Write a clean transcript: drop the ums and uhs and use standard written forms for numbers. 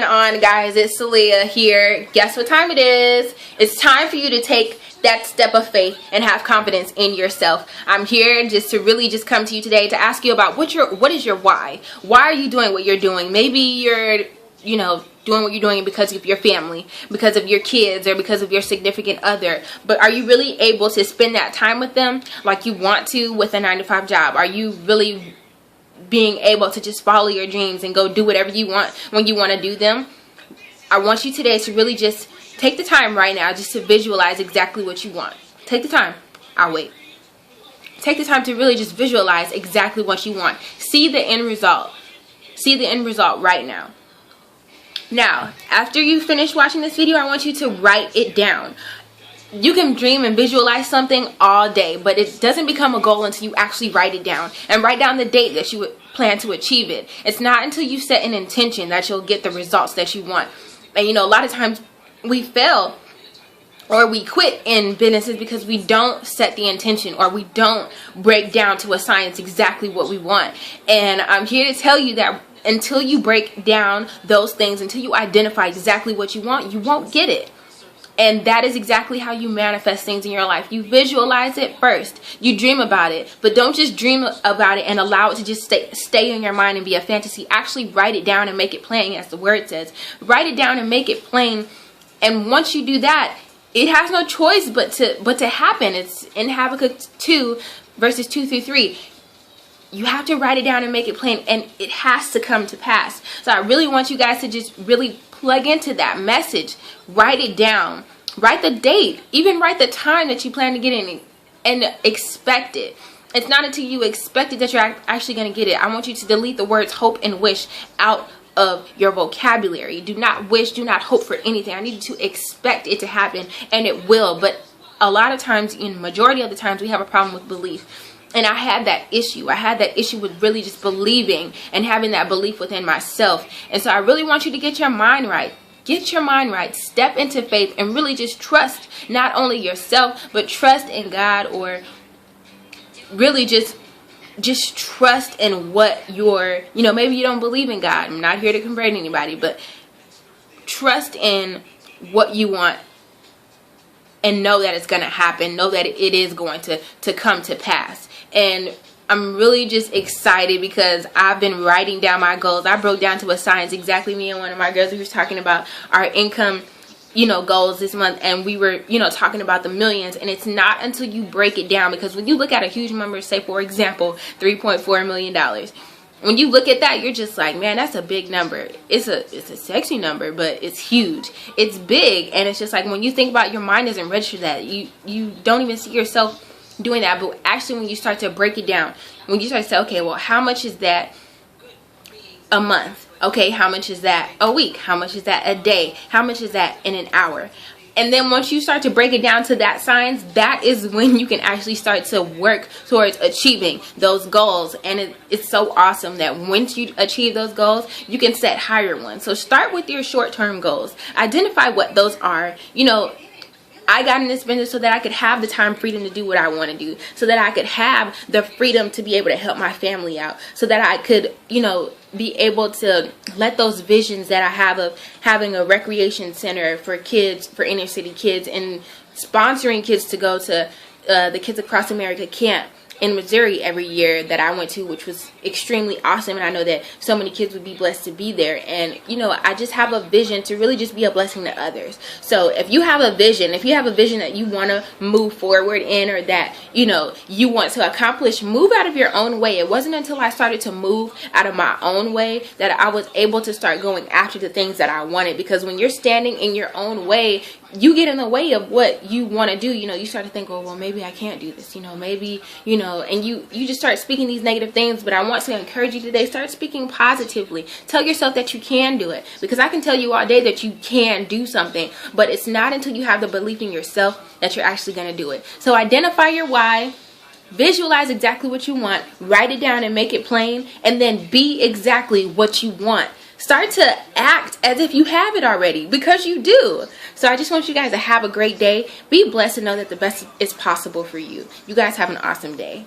On guys, it's Celia here. Guess what time it is? It's time for you to take that step of faith and have confidence in yourself. I'm here just to really just come to you today to ask you about what is your why? Why are you doing what you're doing? Maybe you're, doing what you're doing because of your family, because of your kids, or because of your significant other. But are you really able to spend that time with them like you want to with a 9-to-5 job? Are you really being able to just follow your dreams and go do whatever you want when you want to do them? I want you today to really just take the time right now just to visualize exactly what you want. Take the time. I'll wait. Take the time to really just visualize exactly what you want. See the end result. See the end result right now. Now, after you finish watching this video, I want you to write it down. You can dream and visualize something all day, but it doesn't become a goal until you actually write it down and write down the date that you would plan to achieve it. It's not until you set an intention that you'll get the results that you want. And a lot of times we fail or we quit in businesses because we don't set the intention, or we don't break down to a science exactly what we want. And I'm here to tell you that until you break down those things, until you identify exactly what you want, you won't get it. And that is exactly how you manifest things in your life. You visualize it first. You dream about it. But don't just dream about it and allow it to just stay in your mind and be a fantasy. Actually write it down and make it plain, as the word says. Write it down and make it plain. And once you do that, it has no choice but to happen. It's in Habakkuk 2, verses 2 through 3. You have to write it down and make it plain, and it has to come to pass. So I really want you guys to just really plug into that message. Write it down. Write the date. Even write the time that you plan to get in, and expect it. It's not until you expect it that you're actually going to get it. I want you to delete the words hope and wish out of your vocabulary. Do not wish, do not hope for anything. I need you to expect it to happen, and it will. But a lot of times, in majority of the times, we have a problem with belief. And I had that issue. I had that issue with really just believing and having that belief within myself. And so I really want you to get your mind right. Get your mind right. Step into faith and really just trust not only yourself, but trust in God, or really just trust in what maybe you don't believe in God. I'm not here to convert anybody, but trust in what you want. And know that it's going to happen. Know that it is going to come to pass. And I'm really just excited because I've been writing down my goals. I broke down to a science exactly. Me and one of my girls, we were talking about our income, goals this month. And we were, talking about the millions. And it's not until you break it down. Because when you look at a huge number, say for example, $3.4 million. When you look at that, you're just like, man, that's a big number. It's a sexy number, but it's huge. It's big. And it's just like, when you think about it, your mind doesn't register that. You don't even see yourself doing that. But actually, when you start to break it down, when you start to say, okay, well, how much is that a month? Okay, how much is that a week? How much is that a day? How much is that in an hour? And then once you start to break it down to that science, that is when you can actually start to work towards achieving those goals. And it's so awesome that once you achieve those goals, you can set higher ones. So start with your short-term goals. Identify what those are. I got in this business so that I could have the time freedom to do what I want to do, so that I could have the freedom to be able to help my family out, so that I could, be able to let those visions that I have of having a recreation center for kids, for inner city kids, and sponsoring kids to go to the Kids Across America camp in Missouri every year that I went to, which was extremely awesome. And I know that so many kids would be blessed to be there. And, I just have a vision to really just be a blessing to others. So if you have a vision, that you want to move forward in, or that, you want to accomplish, move out of your own way. It wasn't until I started to move out of my own way that I was able to start going after the things that I wanted. Because when you're standing in your own way, you get in the way of what you want to do. You start to think, oh, well, maybe I can't do this. Maybe, and you just start speaking these negative things. But I want to encourage you today, start speaking positively. Tell yourself that you can do it, because I can tell you all day that you can do something, but it's not until you have the belief in yourself that you're actually going to do it. So identify your why, visualize exactly what you want, write it down and make it plain, and then be exactly what you want. Start to act as if you have it already, because you do. So I just want you guys to have a great day. Be blessed and know that the best is possible for you. You guys have an awesome day.